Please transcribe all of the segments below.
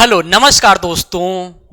Hello नमस्कार दोस्तों,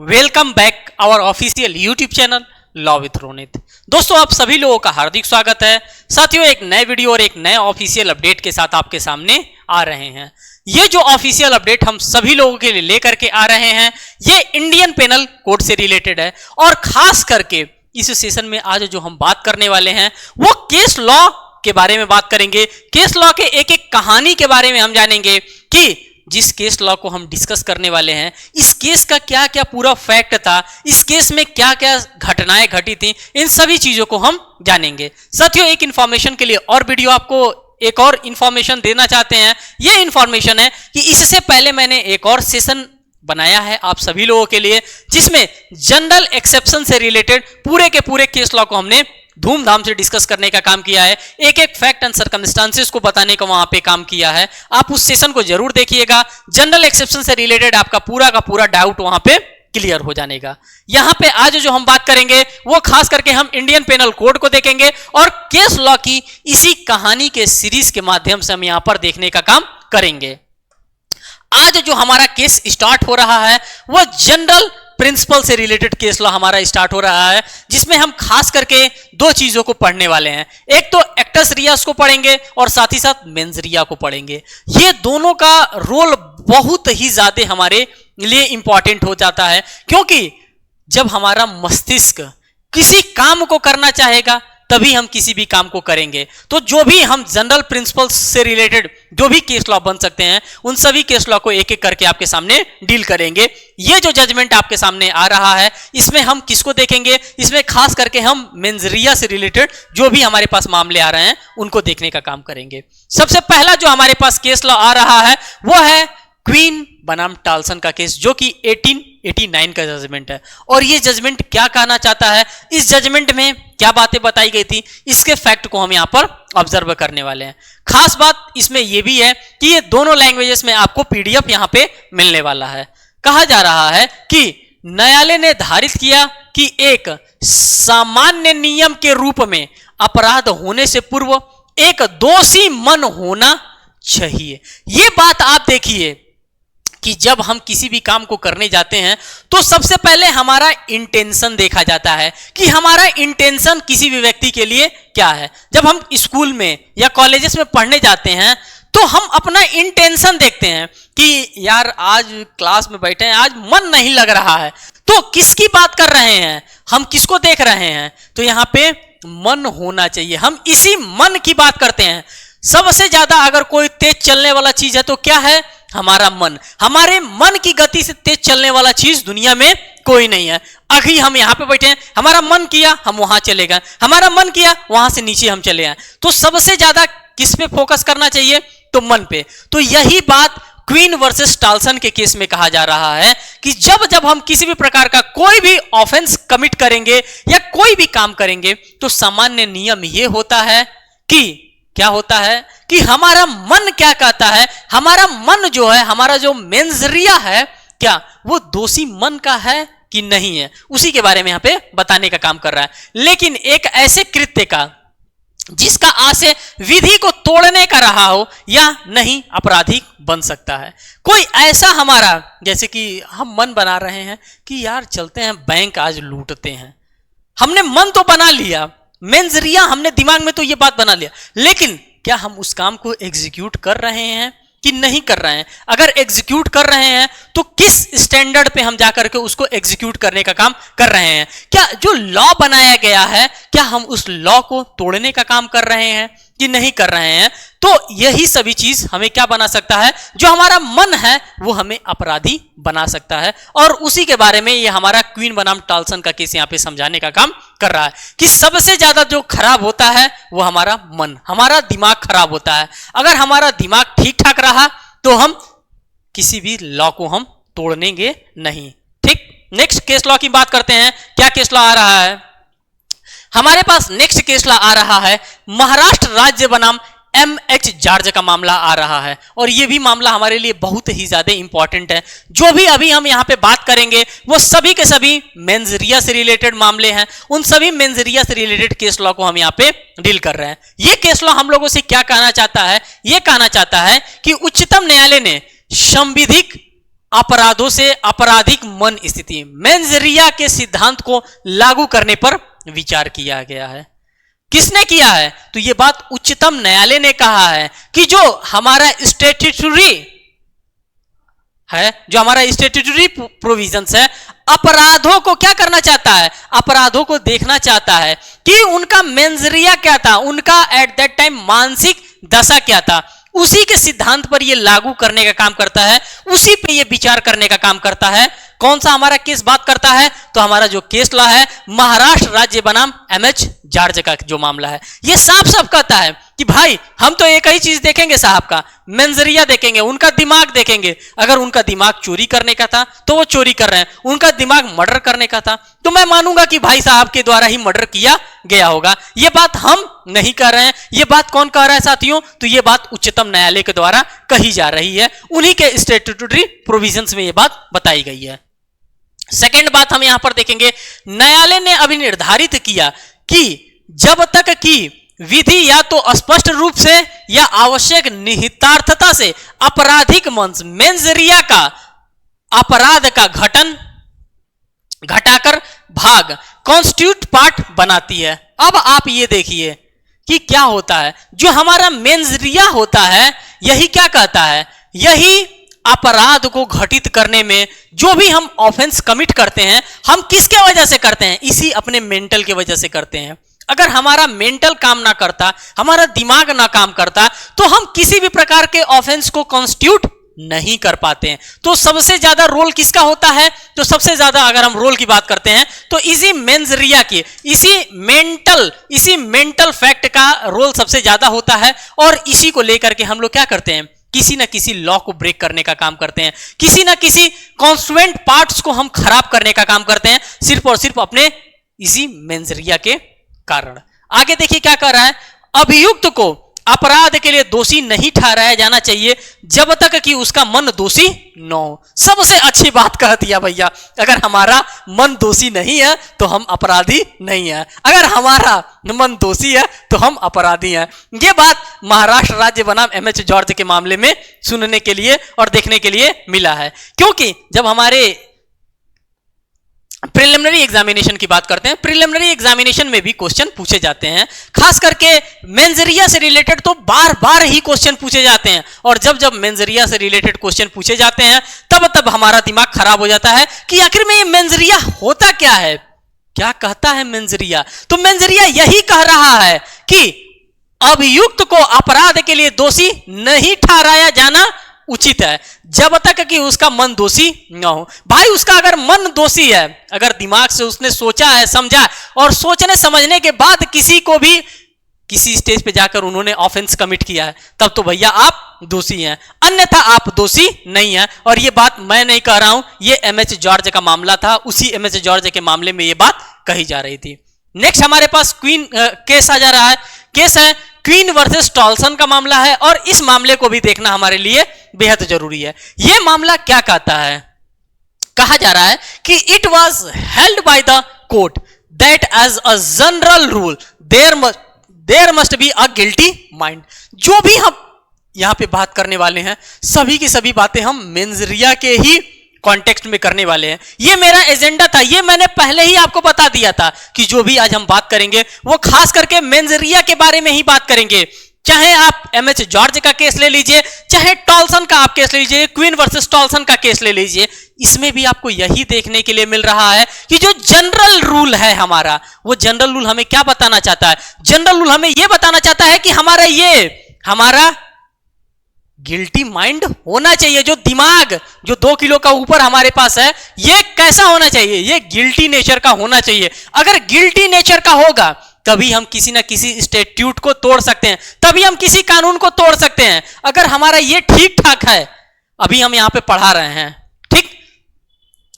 welcome back our official YouTube channel Law with Ronit. दोस्तों आप सभी लोगों का हार्दिक स्वागत है। साथियों एक नए वीडियो और एक नए ऑफिशियल अपडेट के साथ आपके सामने आ रहे हैं। ये जो ऑफिशियल अपडेट हम सभी लोगों के लिए लेकर के आ रहे हैं ये इंडियन पेनल कोड से रिलेटेड है और खास करके इस सेशन में आज जो हम बात करने वाले हैं वो केस लॉ के बारे में बात करेंगे। केस लॉ के एक एक कहानी के बारे में हम जानेंगे कि जिस केस लॉ को हम डिस्कस करने वाले हैं इस केस का क्या क्या पूरा फैक्ट था, इस केस में क्या क्या घटनाएं घटी थी, इन सभी चीजों को हम जानेंगे। साथियों एक इंफॉर्मेशन के लिए और वीडियो आपको एक और इंफॉर्मेशन देना चाहते हैं। यह इंफॉर्मेशन है कि इससे पहले मैंने एक और सेशन बनाया है आप सभी लोगों के लिए जिसमें जनरल एक्सेप्शन से रिलेटेड पूरे के पूरे केस लॉ को हमने धूमधाम से डिस्कस करने का काम किया है। एक एक फैक्ट एंड सर्कमस्टांसेस को बताने का वहां पे काम किया है। आप उस सेशन को जरूर देखिएगा। जनरल एक्सेप्शन से रिलेटेड आपका पूरा का पूरा डाउट वहां पे क्लियर हो जाएगा। यहां पे आज जो हम बात करेंगे वो खास करके हम इंडियन पेनल कोड को देखेंगे और केस लॉ की इसी कहानी के सीरीज के माध्यम से हम यहां पर देखने का काम करेंगे। आज जो हमारा केस स्टार्ट हो रहा है वो जनरल प्रिंसिपल से रिलेटेड केस लॉ हमारा स्टार्ट हो रहा है जिसमें हम खास करके दो चीजों को पढ़ने वाले हैं। एक तो एक्टस रियास को पढ़ेंगे और साथ ही साथ मेंस रिया को पढ़ेंगे। ये दोनों का रोल बहुत ही ज्यादा हमारे लिए इंपॉर्टेंट हो जाता है क्योंकि जब हमारा मस्तिष्क किसी काम को करना चाहेगा तभी हम किसी भी काम को करेंगे। तो जो भी हम जनरल प्रिंसिपल्स से रिलेटेड जो भी केस लॉ बन सकते हैं उन सभी केस लॉ को एक एक करके आपके सामने डील करेंगे। ये जो जजमेंट आपके सामने आ रहा है इसमें हम किसको देखेंगे, इसमें खास करके हम मेंस रिया से रिलेटेड जो भी हमारे पास मामले आ रहे हैं उनको देखने का काम करेंगे। सबसे पहला जो हमारे पास केस लॉ आ रहा है वो है क्वीन बनाम टाल्सन का केस जो कि 1889 का जजमेंट है। और ये जजमेंट क्या कहना चाहता है, इस जजमेंट में क्या बातें बताई गई थी, इसके फैक्ट को हम यहां पर ऑब्जर्व करने वाले हैं। खास बात इसमें यह भी है कि ये दोनों लैंग्वेजेस में आपको पीडीएफ यहां पे मिलने वाला है। कहा जा रहा है कि न्यायालय ने धारित किया कि एक सामान्य नियम के रूप में अपराध होने से पूर्व एक दोषी मन होना चाहिए। ये बात आप देखिए कि जब हम किसी भी काम को करने जाते हैं तो सबसे पहले हमारा इंटेंशन देखा जाता है कि हमारा इंटेंशन किसी भी व्यक्ति के लिए क्या है। जब हम स्कूल में या कॉलेजेस में पढ़ने जाते हैं तो हम अपना इंटेंशन देखते हैं कि यार आज क्लास में बैठे हैं, आज मन नहीं लग रहा है। तो किसकी बात कर रहे हैं, हम किसको देख रहे हैं, तो यहां पे मन होना चाहिए। हम इसी मन की बात करते हैं। सबसे ज्यादा अगर कोई तेज चलने वाला चीज है तो क्या है, हमारा मन। हमारे मन की गति से तेज चलने वाला चीज दुनिया में कोई नहीं है। अभी हम यहां पे बैठे हैं, हमारा मन किया हम वहां चले गए, हमारा मन किया वहां से नीचे हम चले आए। तो सबसे ज्यादा किस पे फोकस करना चाहिए, तो मन पे। तो यही बात क्वीन वर्सेस टाल्सन के केस में कहा जा रहा है कि जब जब हम किसी भी प्रकार का कोई भी ऑफेंस कमिट करेंगे या कोई भी काम करेंगे तो सामान्य नियम यह होता है कि क्या होता है कि हमारा मन क्या कहता है, हमारा मन जो है, हमारा जो मेंस रिया है क्या वो दोषी मन का है कि नहीं है, उसी के बारे में यहां पे बताने का काम कर रहा है। लेकिन एक ऐसे कृत्य का जिसका आशय विधि को तोड़ने का रहा हो या नहीं आपराधिक बन सकता है। कोई ऐसा हमारा जैसे कि हम मन बना रहे हैं कि यार चलते हैं बैंक आज लूटते हैं, हमने मन तो बना लिया, मेंस रिया हमने दिमाग में तो ये बात बना लिया, लेकिन क्या हम उस काम को एग्जीक्यूट कर रहे हैं कि नहीं कर रहे हैं। अगर एग्जीक्यूट कर रहे हैं तो किस स्टैंडर्ड पे हम जाकर के उसको एग्जीक्यूट करने का काम कर रहे हैं। क्या जो लॉ बनाया गया है क्या हम उस लॉ को तोड़ने का काम कर रहे हैं कि नहीं कर रहे हैं। तो यही सभी चीज हमें क्या बना सकता है, जो हमारा मन है वो हमें अपराधी बना सकता है। और उसी के बारे में ये हमारा क्वीन बनाम टाल्सन का केस यहाँ पे समझाने का काम कर रहा है कि सबसे ज्यादा जो खराब होता है वो हमारा मन, हमारा दिमाग खराब होता है। अगर हमारा दिमाग ठीक ठाक रहा तो हम किसी भी लॉ को हम तोड़नेंगे नहीं। ठीक, नेक्स्ट केस लॉ की बात करते हैं। क्या केस लॉ आ रहा है हमारे पास, नेक्स्ट केस लॉ आ रहा है महाराष्ट्र राज्य बनाम MH जॉर्ज का मामला आ रहा है। और यह भी मामला हमारे लिए बहुत ही ज्यादा इंपॉर्टेंट है। जो भी अभी हम यहां पे बात करेंगे वो सभी के सभी मेंस रिया से रिलेटेड मामले हैं। उन सभी मेंस रिया से रिलेटेड केस लॉ को हम यहां पे डील कर रहे हैं। यह केस लॉ हम लोगों से क्या कहना चाहता है, यह कहना चाहता है कि उच्चतम न्यायालय ने संविधिक अपराधों से आपराधिक मन स्थिति, मेंजरिया के सिद्धांत को लागू करने पर विचार किया गया है। किसने किया है? तो यह बात उच्चतम न्यायालय ने कहा है कि जो हमारा स्टैट्यूटरी है, जो हमारा स्टैट्यूटरी प्रोविजंस है, अपराधों को क्या करना चाहता है? अपराधों को देखना चाहता है कि उनका मेंजरिया क्या था, उनका एट दैट टाइम मानसिक दशा क्या था। उसी के सिद्धांत पर यह लागू करने का काम करता है, उसी पे यह विचार करने का काम करता है। कौन सा हमारा केस बात करता है? तो हमारा जो केस लॉ है महाराष्ट्र राज्य बनाम एमएच जॉर्ज का जो मामला है, यह साफ साफ कहता है कि भाई हम तो एक ही चीज देखेंगे साहब का, मेंजरिया देखेंगे, उनका दिमाग देखेंगे। अगर उनका दिमाग चोरी करने का था तो वो चोरी कर रहे हैं, उनका दिमाग मर्डर करने का था तो मैं मानूंगा कि भाई साहब के द्वारा ही मर्डर किया गया होगा। यह बात हम नहीं कर रहे हैं, यह बात कौन कह रहा है साथियों? तो यह बात उच्चतम न्यायालय के द्वारा कही जा रही है, उन्हीं के स्टैट्यूटरी प्रोविजंस में यह बात बताई गई है। सेकेंड बात हम यहां पर देखेंगे, न्यायालय ने अभी निर्धारित किया कि जब तक कि विधि या तो स्पष्ट रूप से या आवश्यक निहितार्थता से आपराधिक मंश मेंजरिया का अपराध का घटन घटाकर भाग कॉन्स्टिट्यूट पार्ट बनाती है। अब आप ये देखिए कि क्या होता है, जो हमारा मेंजरिया होता है यही क्या कहता है, यही अपराध को घटित करने में जो भी हम ऑफेंस कमिट करते हैं, हम किसके वजह से करते हैं? इसी अपने मेंटल के वजह से करते हैं। अगर हमारा मेंटल काम ना करता, हमारा दिमाग ना काम करता, तो हम किसी भी प्रकार के ऑफेंस को कॉन्स्टिट्यूट नहीं कर पाते हैं। तो सबसे ज्यादा रोल किसका होता है? तो सबसे ज्यादा अगर हम रोल की बात करते हैं तो इसी मेंजरिया की, इसी मेंटल फैक्ट का रोल सबसे ज्यादा होता है। और इसी को लेकर के हम लोग क्या करते हैं? किसी ना किसी लॉ को ब्रेक करने का काम करते हैं, किसी ना किसी कॉन्स्टिट्यूएंट पार्ट्स को हम खराब करने का काम करते हैं, सिर्फ और सिर्फ अपने इसी मेंजरिया के कारण। आगे देखिए क्या कर रहा है, अभियुक्त को अपराध के लिए दोषी नहीं ठहराया जाना चाहिए जब तक कि उसका मन दोषी न हो। सबसे अच्छी बात कह दिया भैया, अगर हमारा मन दोषी नहीं है तो हम अपराधी नहीं है, अगर हमारा मन दोषी है तो हम अपराधी हैं। यह बात महाराष्ट्र राज्य बनाम एमएच जॉर्ज के मामले में सुनने के लिए और देखने के लिए मिला है। क्योंकि जब हमारे प्रिलिमिनरी एग्जामिनेशन की बात करते हैं, प्रिलिमिनरी एग्जामिनेशन में भी क्वेश्चन पूछे जाते हैं, खास करके मेंजरिया से रिलेटेड तो बार बार ही क्वेश्चन पूछे जाते हैं। और जब जब मेंजरिया से रिलेटेड क्वेश्चन पूछे जाते हैं तब हमारा दिमाग खराब हो जाता है कि आखिर में ये मेंजरिया होता क्या है, क्या कहता है मेंजरिया? तो मेंजरिया यही कह रहा है कि अभियुक्त को अपराध के लिए दोषी नहीं ठहराया जाना उचित है जब तक कि उसका मन दोषी न हो। भाई उसका अगर मन दोषी है, अगर दिमाग से उसने सोचा है, समझा और सोचने समझने के बाद किसी को भी किसी स्टेज पे जाकर उन्होंने ऑफेंस कमिट किया है, तब तो भैया आप दोषी हैं, अन्यथा आप दोषी नहीं हैं। और ये बात मैं नहीं कह रहा हूं, ये एमएच जॉर्ज का मामला था, उसी एमएच जॉर्ज के मामले में ये बात कही जा रही थी। नेक्स्ट हमारे पास क्वीन केस आ जा रहा है, केस है क्वीन वर्सेस टॉल्सन का मामला है, और इस मामले को भी देखना हमारे लिए बेहद जरूरी है। यह मामला क्या कहता है? कहा जा रहा है कि it was held by the court that as a general rule there must be a guilty mind. जो भी हम यहां पे बात करने वाले हैं, सभी की सभी बातें हम मेंजरिया के ही कॉन्टेक्स्ट में करने वाले हैं। ये मेरा एजेंडा था, ये मैंने पहले ही आपको बता दिया था कि जो भी आज हम बात करेंगे वो खास करके मेंजरिया के बारे में ही बात करेंगे। चाहे आप एमएच जॉर्ज का केस ले लीजिए, चाहे टॉल्सन का आप केस ले लीजिए, क्वीन वर्सेस टॉल्सन का केस ले लीजिए, इसमें भी आपको यही देखने के लिए मिल रहा है कि जो जनरल रूल है हमारा, वो जनरल रूल हमें क्या बताना चाहता है? जनरल रूल हमें यह बताना चाहता है कि हमारा गिल्टी माइंड होना चाहिए। जो दिमाग जो 2 किलो का ऊपर हमारे पास है, ये कैसा होना चाहिए? ये गिल्टी नेचर का होना चाहिए। अगर गिल्टी नेचर का होगा तभी हम किसी ना किसी स्टैट्यूट को तोड़ सकते हैं, तभी हम किसी कानून को तोड़ सकते हैं। अगर हमारा ये ठीक ठाक है, अभी हम यहां पे पढ़ा रहे हैं, ठीक,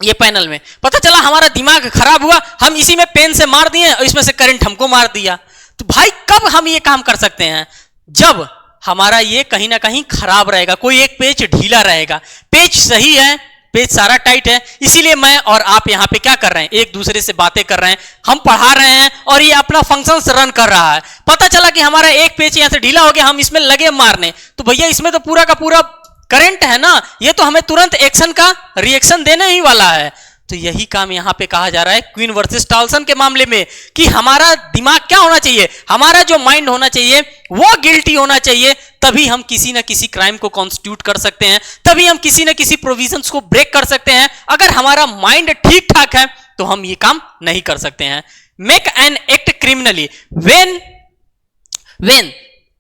ये पैनल में पता चला हमारा दिमाग खराब हुआ, हम इसी में पेन से मार दिए और इसमें से करंट हमको मार दिया, तो भाई कब हम ये काम कर सकते हैं? जब हमारा ये कहीं ना कहीं खराब रहेगा, कोई एक पेज ढीला रहेगा। पेज सही है, पेज सारा टाइट है, इसीलिए मैं और आप यहां पे क्या कर रहे हैं? एक दूसरे से बातें कर रहे हैं, हम पढ़ा रहे हैं और ये अपना फंक्शंस रन कर रहा है। पता चला कि हमारा एक पेज यहां से ढीला हो गया, हम इसमें लगे मारने, तो भैया इसमें तो पूरा का पूरा करंट है ना, ये तो हमें तुरंत एक्शन का रिएक्शन देने ही वाला है। तो यही काम यहां पे कहा जा रहा है क्वीन वर्सेस टॉल्सन के मामले में, कि हमारा दिमाग क्या होना चाहिए, हमारा जो माइंड होना चाहिए वो गिल्टी होना चाहिए, तभी हम किसी ना किसी क्राइम को कॉन्स्टिट्यूट कर सकते हैं, तभी हम किसी ना किसी प्रोविजंस को ब्रेक कर सकते हैं। अगर हमारा माइंड ठीक ठाक है तो हम ये काम नहीं कर सकते हैं। Make an act criminally when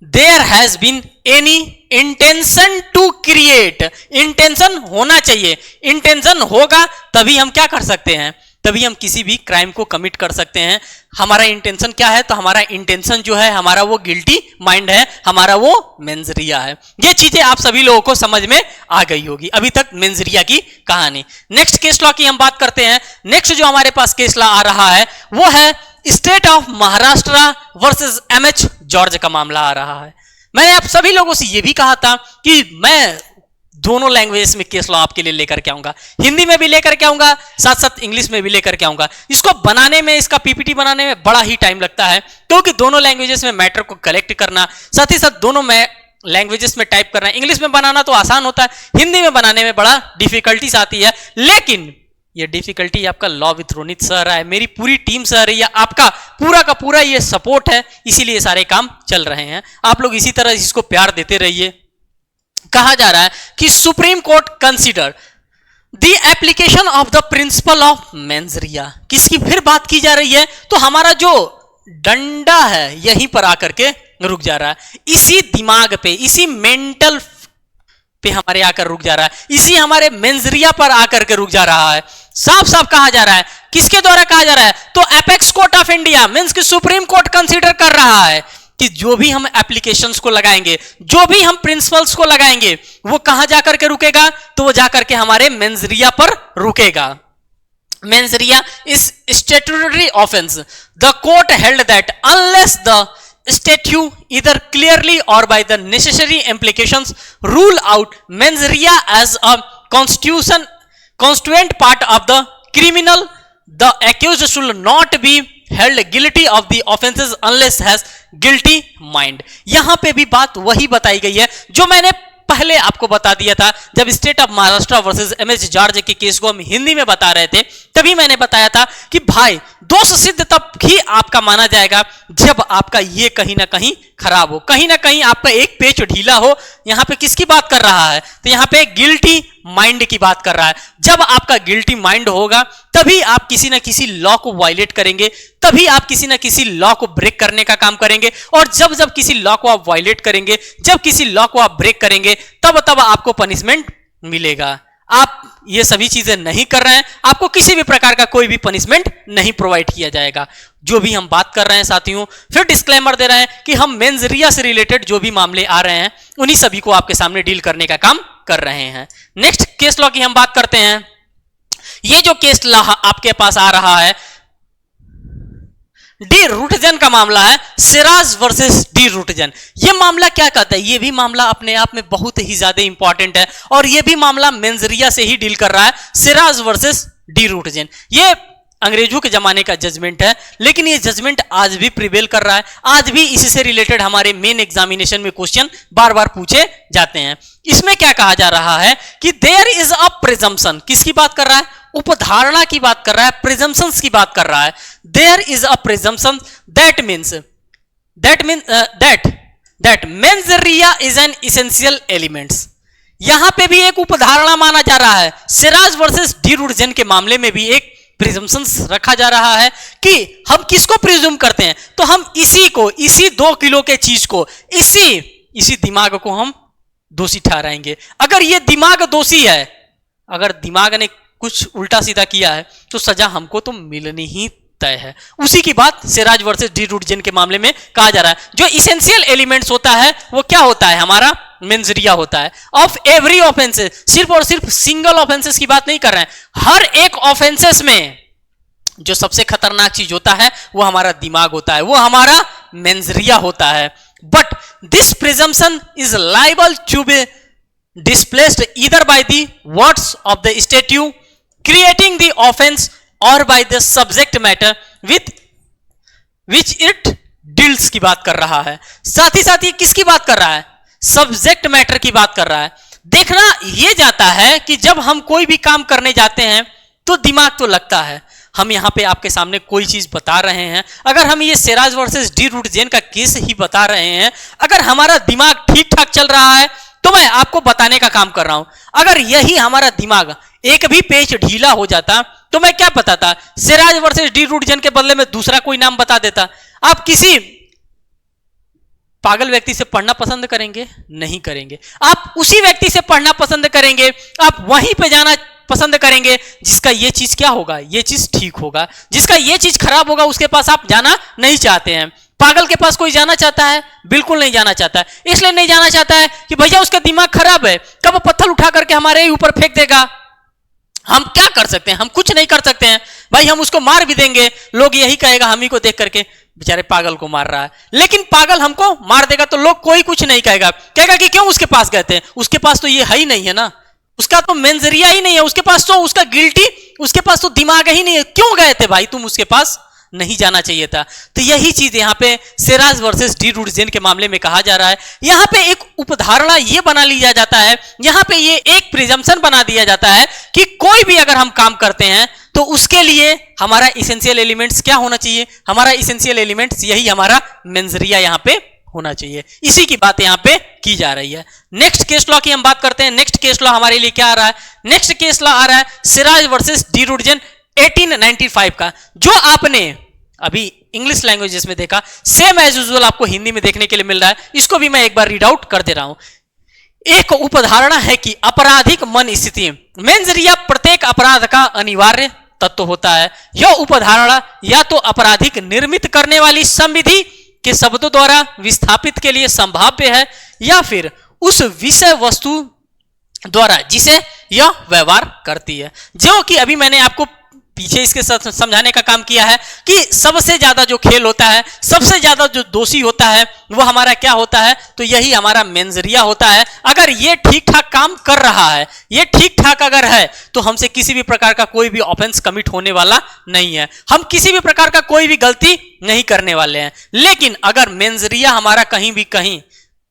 there has been any intention to create, intention होना चाहिए, इंटेंशन होगा तभी हम क्या कर सकते हैं, तभी हम किसी भी क्राइम को कमिट कर सकते हैं। हमारा इंटेंशन क्या है, तो हमारा इंटेंशन जो है हमारा वो गिल्टी माइंड है, हमारा वो मेंजरिया है। ये चीजें आप सभी लोगों को समझ में आ गई होगी अभी तक मेंजरिया की कहानी। नेक्स्ट केस लॉ की हम बात करते हैं। नेक्स्ट जो हमारे पास केस लॉ आ रहा है वो है State of Maharashtra versus MH George का मामला आ रहा है। मैंने आप सभी लोगों से यह भी कहा था कि मैं दोनों लैंग्वेजेस में केस लॉ आपके लिए लेकर के आऊंगा, हिंदी में भी लेकर के आऊंगा, साथ साथ इंग्लिश में भी लेकर के आऊंगा। इसको बनाने में, इसका पीपीटी बनाने में बड़ा ही टाइम लगता है, क्योंकि दोनों लैंग्वेजेस में मैटर को कलेक्ट करना, साथ ही साथ दोनों में लैंग्वेजेस में टाइप करना, इंग्लिश में बनाना तो आसान होता है, हिंदी में बनाने में बड़ा डिफिकल्टीज आती है। लेकिन ये डिफिकल्टी आपका लॉ विथ रोनित सह रहा है, मेरी पूरी टीम सह रही है, आपका पूरा का पूरा ये सपोर्ट है, इसीलिए सारे काम चल रहे हैं। आप लोग इसी तरह इसको प्यार देते रहिए। कहा जा रहा है कि supreme court consider the application of the principle of मेंजरिया। किसकी फिर बात की जा रही है, तो हमारा जो डंडा है यहीं पर आकर के रुक जा रहा है, इसी दिमाग पे, इसी मेंटल पे हमारे आकर रुक जा रहा है, इसी हमारे मेंजरिया पर आकर के रुक जा रहा है। साफ साफ कहा जा रहा है, किसके द्वारा कहा जा रहा है, तो apex court of India means कि सुप्रीम कोर्ट कंसीडर कर रहा है कि जो भी हम एप्लीकेशंस को लगाएंगे, जो भी हम प्रिंसिपल्स को लगाएंगे, वो कहां जाकर के रुकेगा, तो वो जाकर के हमारे मेंजरिया पर रुकेगा। मेंजरिया is statutory offence. The court held that unless the statute either clearly or by the necessary implications rule out mensaria as a constituent part of the criminal, the accused should not be held guilty of the offenses unless has guilty mind। यहां पे भी बात वही बताई गई है जो मैंने पहले आपको बता दिया था जब State of Maharashtra versus MH George के केस को हम हिंदी में बता रहे थे। तभी मैंने बताया था कि भाई दोष सिद्ध तब ही आपका माना जाएगा जब आपका ये कहीं ना कहीं खराब हो, कहीं ना कहीं आपका एक पेच ढीला हो। यहां पे किसकी बात कर रहा है, तो यहां पे गिल्टी माइंड की बात कर रहा है। जब आपका गिल्टी माइंड होगा तभी आप किसी ना किसी लॉ को वायलेट करेंगे, तभी आप किसी ना किसी लॉ को ब्रेक करने का काम करेंगे। और जब जब किसी लॉ को आप वायलेट करेंगे, जब किसी लॉ को आप ब्रेक करेंगे, तब तब आपको पनिशमेंट मिलेगा। आप ये सभी चीजें नहीं कर रहे हैं, आपको किसी भी प्रकार का कोई भी पनिशमेंट नहीं प्रोवाइड किया जाएगा। जो भी हम बात कर रहे हैं साथियों, फिर डिस्क्लेमर दे रहे हैं कि हम मेंजरिया से रिलेटेड जो भी मामले आ रहे हैं उन्हीं सभी को आपके सामने डील करने का काम कर रहे हैं। नेक्स्ट केस लॉ की हम बात करते हैं। ये जो केस लॉ आपके पास आ रहा है, डी रूटजन का मामला है, सिराज वर्सेस डी रूटजन। ये मामला क्या कहता है, ये भी मामला अपने आप में बहुत ही ज्यादा इंपॉर्टेंट है और ये भी मामला मेंजरिया से ही डील कर रहा है, सिराज वर्सेस डी रूटजन। ये अंग्रेजों के जमाने का जजमेंट है, लेकिन ये जजमेंट आज भी प्रिवेल कर रहा है। आज भी इसी से रिलेटेड हमारे मेन एग्जामिनेशन में क्वेश्चन बार बार पूछे जाते हैं। इसमें क्या कहा जा रहा है कि देयर इज अ प्रिजम्पशन। किसकी बात कर रहा है, उपधारणा की बात कर रहा है, प्रिजम्पशंस की बात कर रहा है। There is a presumption that means that mens rea is an essential elements. यहां पे भी एक उपधारणा माना जा रहा है। सिराज वर्सेस डी रूटजन के मामले में भी एक प्रिजम्पशंस रखा जा रहा है कि हम किसको प्रिज्यूम करते हैं, तो हम इसी को, इसी 2 किलो के चीज को, इसी दिमाग को हम दोषी ठहराएंगे। अगर ये दिमाग दोषी है, अगर दिमाग ने कुछ उल्टा सीधा किया है तो सजा हमको तो मिलनी ही तय है। उसी की बात सिराज वर्सेस डी रूटजन के मामले में कहा जा रहा है। जो इसेंशियल एलिमेंट्स होता है वो क्या होता है, हमारा मेंजरिया होता है। ऑफ एवरी ऑफेंसेस, सिर्फ और सिर्फ सिंगल ऑफेंसेस की बात नहीं कर रहे हैं, हर एक ऑफेंसेस में जो सबसे खतरनाक चीज होता है वो हमारा दिमाग होता है, वो हमारा मेंजरिया होता है। But this presumption is liable to be displaced either by the words of the statute creating the offence or by the subject matter with which it deals की बात कर रहा है। साथ ही साथ ये किसकी बात कर रहा है, सब्जेक्ट मैटर की बात कर रहा है। देखना यह जाता है कि जब हम कोई भी काम करने जाते हैं तो दिमाग तो लगता है। हम यहां पे आपके सामने कोई चीज बता रहे हैं, अगर हम ये सिराज वर्सेस डी रूट जेन का केस ही बता रहे हैं, अगर हमारा दिमाग ठीक ठाक चल रहा है तो मैं आपको बताने का काम कर रहा हूं। अगर यही हमारा दिमाग एक भी पेज ढीला हो जाता तो मैं क्या बताता, सिराज वर्सेस डी रूट जेन के बदले में दूसरा कोई नाम बता देता। आप किसी पागल व्यक्ति से पढ़ना पसंद करेंगे? नहीं करेंगे। आप उसी व्यक्ति से पढ़ना पसंद करेंगे, आप वहीं पे जाना पसंद करेंगे जिसका ये चीज क्या होगा, ये चीज ठीक होगा। जिसका ये चीज खराब होगा उसके पास आप जाना नहीं चाहते हैं। पागल के पास कोई जाना चाहता है? बिल्कुल नहीं जाना चाहता है। इसलिए नहीं जाना चाहता है कि भैया उसका दिमाग खराब है, कब पत्थर उठा करके हमारे ही ऊपर फेंक देगा। हम क्या कर सकते हैं? हम कुछ नहीं कर सकते हैं भाई। हम उसको मार भी देंगे, लोग यही कहेगा हम ही को देख करके बेचारे पागल को मार रहा है। लेकिन पागल हमको मार देगा तो लोग कोई कुछ नहीं कहेगा, कहेगा कि क्यों उसके पास गए थे, उसके पास तो ये है ही नहीं है ना, उसका तो मेंजरिया ही नहीं है, उसके पास तो उसका गिल्टी, उसके पास तो दिमाग ही नहीं है, क्यों गए थे भाई तुम उसके पास? नहीं जाना चाहिए था। तो यही चीज यहां पे सिराज वर्सेस डी रूट जेन के मामले में कहा जा रहा है। यहां पे एक उपधारणा ये बना लिया जाता है, यहां पे ये एक प्रिजम्पशन बना दिया जाता है कि कोई भी अगर हम काम करते हैं तो उसके लिए हमारा इसेंशियल एलिमेंट्स क्या होना चाहिए? हमारा इसेंशियल एलिमेंट्स यही हमारा मेंजरिया यहां पे होना चाहिए। इसी की बात यहां पे की जा रही है। नेक्स्ट केस लॉ की हम बात करते हैं। नेक्स्ट केस लॉ हमारे लिए क्या आ रहा है? नेक्स्ट केस लॉ आ रहा है सिराज वर्सेस डी रूट जेन 1895 का, जो आपने अभी इंग्लिश लैंग्वेजेस में देखा, सेम एज यूजुअल आपको हिंदी में देखने के लिए मिल रहा है। इसको भी मैं एक बार रीड आउट कर दे रहा हूं। एक उपधारणा है कि आपराधिक मन स्थिति मेंजरिया प्रत्येक अपराध का अनिवार्य तत्व होता है। यह उपधारणा या तो आपराधिक निर्मित करने वाली संविधि के शब्दों द्वारा विस्थापित के लिए संभाव्य है या फिर उस विषय वस्तु द्वारा जिसे यह व्यवहार करती है। जो कि अभी मैंने आपको पीछे इसके समझाने का काम किया है कि सबसे ज्यादा जो खेल होता है, सबसे ज्यादा जो दोषी होता है वो हमारा क्या होता है? तो यही हमारा मेंजरिया होता है। अगर ये ठीक ठाक काम कर रहा है, ये ठीक ठाक अगर है, तो हमसे किसी भी प्रकार का कोई भी ऑफेंस कमिट होने वाला नहीं है, हम किसी भी प्रकार का कोई भी गलती नहीं करने वाले हैं। लेकिन अगर मेंजरिया हमारा कहीं भी कहीं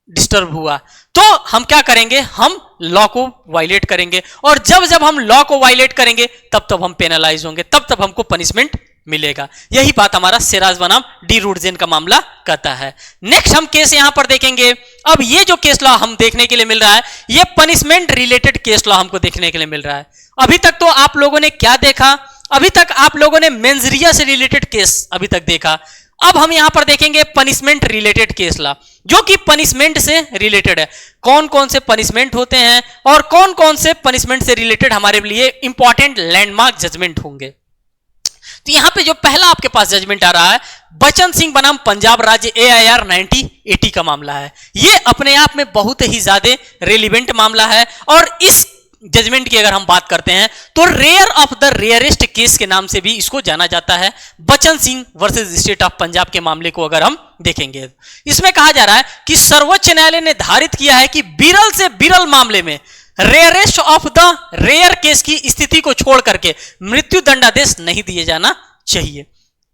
डिस्टर्ब हुआ तो हम क्या करेंगे? हम लॉ को वायलेट करेंगे, और जब जब हम लॉ को वायलेट करेंगे तब तब हम पेनलाइज होंगे, तब तब हमको पनिशमेंट मिलेगा। यही बात हमारा सिराज बनाम डी रूट जेन का मामला कहता है। नेक्स्ट हम केस यहां पर देखेंगे। अब ये जो केस लॉ हम देखने के लिए मिल रहा है, ये पनिशमेंट रिलेटेड केस लॉ हमको देखने के लिए मिल रहा है। अभी तक तो आप लोगों ने क्या देखा? अभी तक आप लोगों ने मेंजरिया से रिलेटेड केस अभी तक देखा। अब हम यहां पर देखेंगे पनिशमेंट रिलेटेड केस लॉ, जो कि पनिशमेंट से रिलेटेड है। कौन कौन से पनिशमेंट होते हैं और कौन कौन से पनिशमेंट से रिलेटेड हमारे लिए इंपॉर्टेंट लैंडमार्क जजमेंट होंगे। तो यहां पे जो पहला आपके पास जजमेंट आ रहा है, बचन सिंह बनाम पंजाब राज्य AIR 1980 का मामला है। ये अपने आप में बहुत ही ज्यादा रेलिवेंट मामला है, और इस जजमेंट की अगर हम बात करते हैं तो rare of the rarest case के नाम से भी इसको जाना जाता है। Bachan Singh versus State of Punjab के मामले को अगर हम देखेंगे, इसमें कहा जा रहा है कि सर्वोच्च न्यायालय ने निर्धारित किया है कि विरल से विरल मामले में rarest of the rare case की स्थिति को छोड़ करके मृत्यु दंडादेश नहीं दिए जाना चाहिए।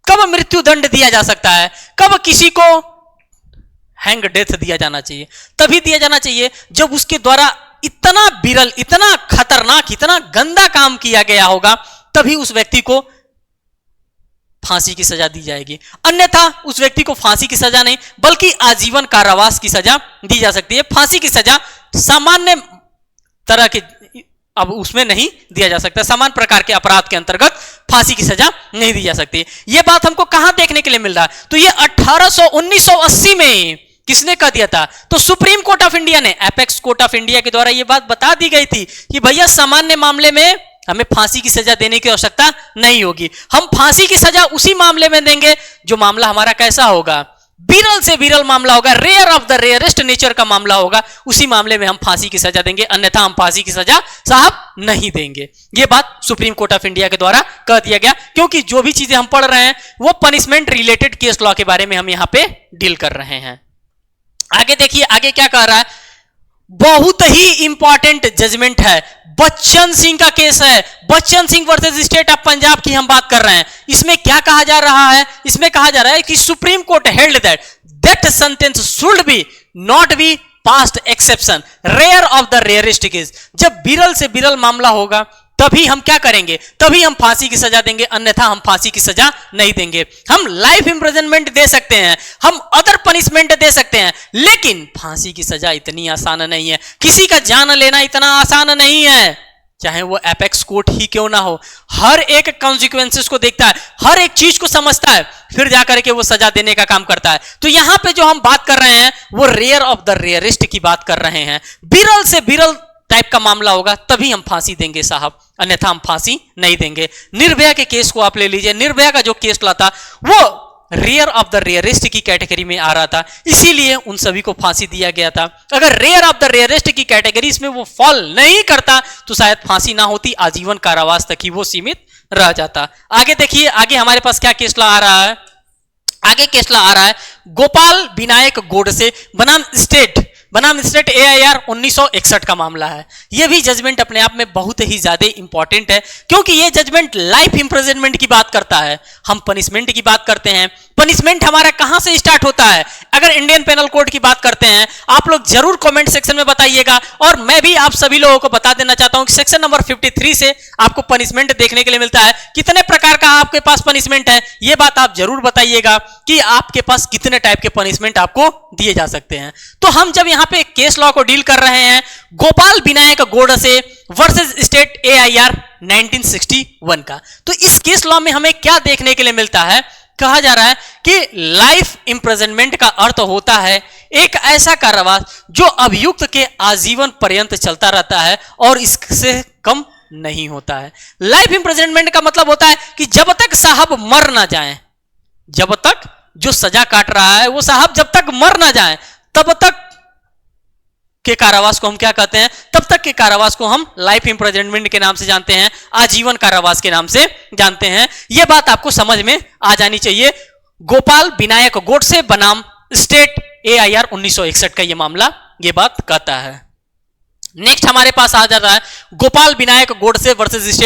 कब मृत्यु दंड दिया जा सकता है? कब किसी को हैंग डेथ दिया जाना चाहिए? तभी दिया जाना चाहिए जब उसके द्वारा इतना विरल, इतना खतरनाक, इतना गंदा काम किया गया होगा, तभी उस व्यक्ति को फांसी की सजा दी जाएगी। अन्यथा उस व्यक्ति को फांसी की सजा नहीं बल्कि आजीवन कारावास की सजा दी जा सकती है। फांसी की सजा सामान्य तरह के अब उसमें नहीं दिया जा सकता, समान प्रकार के अपराध के अंतर्गत फांसी की सजा नहीं दी जा सकती। यह बात हमको कहां देखने के लिए मिल रहा है? तो यह 1980 में किसने कह दिया था? तो सुप्रीम कोर्ट ऑफ इंडिया ने, एपेक्स कोर्ट ऑफ इंडिया के द्वारा यह बात बता दी गई थी कि भैया सामान्य मामले में हमें फांसी की सजा देने की आवश्यकता नहीं होगी। हम फांसी की सजा उसी मामले में देंगे जो मामला हमारा कैसा होगा? विरल से विरल मामला होगा, rare of the rarest nature का मामला होगा, उसी मामले में हम फांसी की सजा देंगे, अन्यथा हम फांसी की सजा साहब नहीं देंगे। यह बात सुप्रीम कोर्ट ऑफ इंडिया के द्वारा कह दिया गया, क्योंकि जो भी चीजें हम पढ़ रहे हैं वो पनिशमेंट रिलेटेड केस लॉ के बारे में हम यहां पे डील कर रहे हैं। आगे देखिए, आगे क्या कह रहा है? बहुत ही इंपॉर्टेंट जजमेंट है, बच्चन सिंह का केस है। Bachchan Singh versus State of Punjab की हम बात कर रहे हैं। इसमें क्या कहा जा रहा है? इसमें कहा जा रहा है कि supreme court held that sentence should be not be past exception, rare of the rarest case, जब विरल से विरल मामला होगा तभी हम क्या करेंगे, तभी हम फांसी की सजा देंगे, अन्यथा हम फांसी की सजा नहीं देंगे। हम लाइफ इंप्रिजनमेंट दे सकते हैं, हम अदर पनिशमेंट दे सकते हैं, लेकिन फांसी की सजा इतनी आसान नहीं है। किसी का जान लेना इतना आसान नहीं है, चाहे वो एपेक्स कोर्ट ही क्यों ना हो। हर एक कॉन्सिक्वेंसेस को देखता है, हर एक चीज को समझता है, फिर जाकर के वो सजा देने का काम करता है। तो यहां पे जो हम बात कर रहे हैं वो रेयर ऑफ द रेयरिस्ट की बात कर रहे हैं। विरल से विरल टाइप का मामला होगा तभी हम फांसी देंगे साहब, अन्यथा हम फांसी नहीं देंगे। निर्भया के केस को आप ले लीजिए, निर्भया का जो केस था वो रेयर ऑफ द रेयरिस्ट की कैटेगरी में आ रहा था, इसीलिए उन सभी को फांसी दिया गया था। अगर रेयर ऑफ द रेयरिस्ट की कैटेगरी में वो फॉल नहीं करता तो शायद फांसी ना होती, आजीवन कारावास तक ही वो सीमित रह जाता। आगे देखिए, आगे हमारे पास क्या केस आ रहा है। आगे केस आ रहा है गोपाल विनायक गोडसे बनाम स्टेट AIR 1961 का मामला है। यह भी जजमेंट अपने आप में बहुत ही ज्यादा इंपॉर्टेंट है, क्योंकि यह जजमेंट लाइफ इंप्रिजनमेंट की बात करता है। हम पनिशमेंट की बात करते हैं, पनिशमेंट हमारा कहां से स्टार्ट होता है। अगर इंडियन पेनल कोड की बात करते हैं, आप लोग जरूर कमेंट सेक्शन में बताइएगा, और मैं भी आप सभी लोगों को बता देना चाहता हूं कि सेक्शन नंबर 53 से आपको पनिशमेंट देखने के लिए मिलता है। कितने प्रकार का आपके पास पनिशमेंट है, यह बात आप जरूर बताइएगा कि आपके पास कितने टाइप के पनिशमेंट आपको दिए जा सकते हैं। तो हम जब यहां पे केस लॉ को डील कर रहे हैं, Gopal Vinayak Godse versus state AIR 1961 का, तो इस केस लॉ में हमें क्या देखने के लिए मिलता है। कहा जा रहा है कि लाइफ इंप्रिजनमेंट का अर्थ होता है एक ऐसा कारावास जो अभियुक्त के आजीवन पर्यंत चलता रहता है और इससे कम नहीं होता है। लाइफ इंप्रिजनमेंट का मतलब होता है कि जब तक साहब मर ना जाएं, जब तक जो सजा काट रहा है वो साहब जब तक मर ना जाएं, तब तक के कारावास को हम क्या कहते हैं, तब तक के कारावास को हम लाइफ इंप्रिजनमेंट के नाम से जानते हैं, आजीवन कारावास के नाम से जानते हैं। यह बात आपको समझ में आ जानी चाहिए। गोपाल विनायक गोडसे बनाम स्टेट AIR 1961 का यह मामला यह बात कहता है। नेक्स्ट हमारे पास आ जाता है गोपाल विनायक गोडसे वर्सेस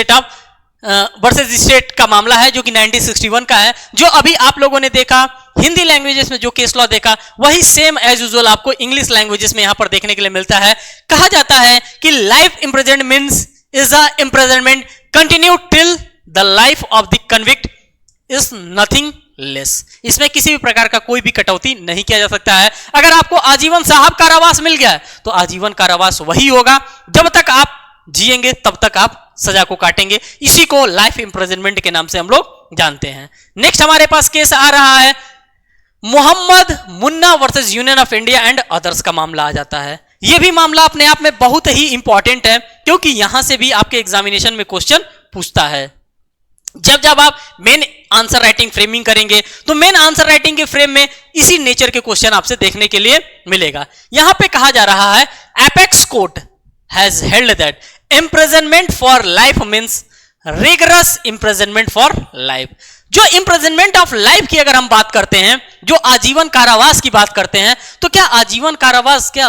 स्टेट का मामला है, जो कि 1961 का है। जो अभी आप लोगों ने देखा हिंदी लैंग्वेजेस में जो केस लॉ देखा, वही सेम एज यूजुअल आपको इंग्लिश लैंग्वेजेस में यहां पर देखने के लिए मिलता है। कहा जाता है कि life imprisonment means is a imprisonment continue till the life of the convict is nothing less. इसमें किसी भी प्रकार का कोई भी कटौती नहीं किया जा सकता है। अगर आपको आजीवन साहब कारावास मिल गया तो आजीवन कारावास वही होगा, जब तक आप जिएंगे तब तक आप सजा को काटेंगे। इसी को लाइफ इंप्रिजनमेंट के नाम से हम लोग जानते हैं। नेक्स्ट हमारे पास केस आ रहा है Mohammad Munna versus Union of India and others का मामला आ जाता है। यह भी मामला अपने आप में बहुत ही इंपॉर्टेंट है, क्योंकि यहां से भी आपके एग्जामिनेशन में क्वेश्चन पूछता है। जब आप मेन आंसर राइटिंग फ्रेमिंग करेंगे तो मेन आंसर राइटिंग के फ्रेम में इसी नेचर के क्वेश्चन आपसे देखने के लिए मिलेगा। यहां पे कहा जा रहा है apex court has held that imprisonment for life means rigorous imprisonment for life। जो imprisonment of life की अगर हम बात करते हैं, जो आजीवन कारावास की बात करते हैं, तो क्या आजीवन कारावास क्या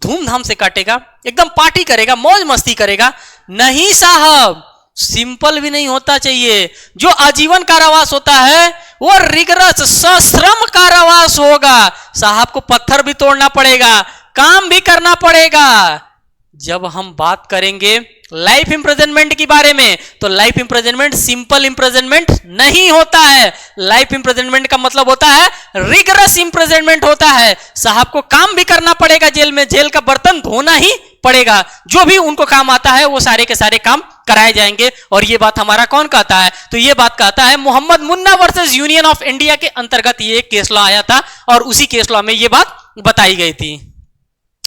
धूमधाम से काटेगा, एकदम पार्टी करेगा, मौज मस्ती करेगा? नहीं साहब, सिंपल भी नहीं होता चाहिए। जो आजीवन कारावास होता है वो रिगरस सश्रम कारावास होगा। साहब को पत्थर भी तोड़ना पड़ेगा, काम भी करना पड़ेगा। जब हम बात करेंगे लाइफ इंप्रिजनमेंट के बारे में, तो लाइफ इंप्रिजनमेंट सिंपल इंप्रिजनमेंट नहीं होता है। लाइफ इंप्रिजनमेंट का मतलब होता है रिगरस इंप्रिजनमेंट होता है। साहब को काम भी करना पड़ेगा जेल में, जेल का बर्तन धोना ही पड़ेगा। जो भी उनको काम आता है वो सारे के सारे काम कराए जाएंगे। और ये बात हमारा कौन कहता है? तो ये बात कहता है Mohammad Munna versus Union of India के अंतर्गत ये केस लॉ आया था, और उसी केस लॉ में ये बात बताई गई थी।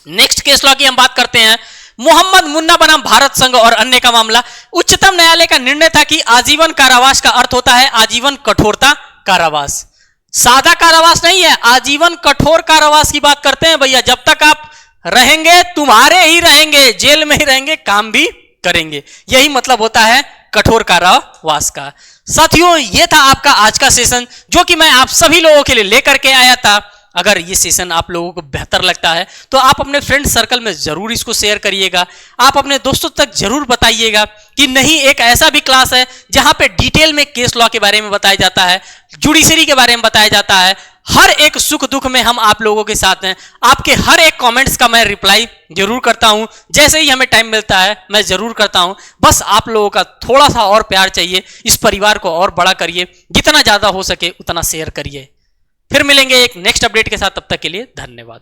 नेक्स्ट केस लॉ की हम बात करते हैं मोहम्मद मुन्ना बनाम भारत संघ और अन्य का मामला। उच्चतम न्यायालय का निर्णय था कि आजीवन कारावास का अर्थ होता है आजीवन कठोरता कारावास। सादा कारावास नहीं है, आजीवन कठोर कारावास की बात करते हैं भैया। जब तक आप रहेंगे तुम्हारे ही रहेंगे, जेल में ही रहेंगे, काम भी करेंगे। यही मतलब होता है कठोर कारावास का। साथियों, यह था आपका आज का सेशन, जो कि मैं आप सभी लोगों के लिए लेकर के आया था। अगर ये सेशन आप लोगों को बेहतर लगता है तो आप अपने फ्रेंड सर्कल में जरूर इसको शेयर करिएगा। आप अपने दोस्तों तक जरूर बताइएगा कि नहीं, एक ऐसा भी क्लास है जहां पे डिटेल में केस लॉ के बारे में बताया जाता है, जुडिशरी के बारे में बताया जाता है। हर एक सुख दुख में हम आप लोगों के साथ हैं। आपके हर एक कमेंट्स का मैं रिप्लाई जरूर करता हूं, जैसे ही हमें टाइम मिलता है मैं जरूर करता हूं। बस आप लोगों का थोड़ा सा और प्यार चाहिए, इस परिवार को और बड़ा करिए, जितना ज्यादा हो सके उतना शेयर करिए। फिर मिलेंगे एक नेक्स्ट अपडेट के साथ, तब तक के लिए धन्यवाद।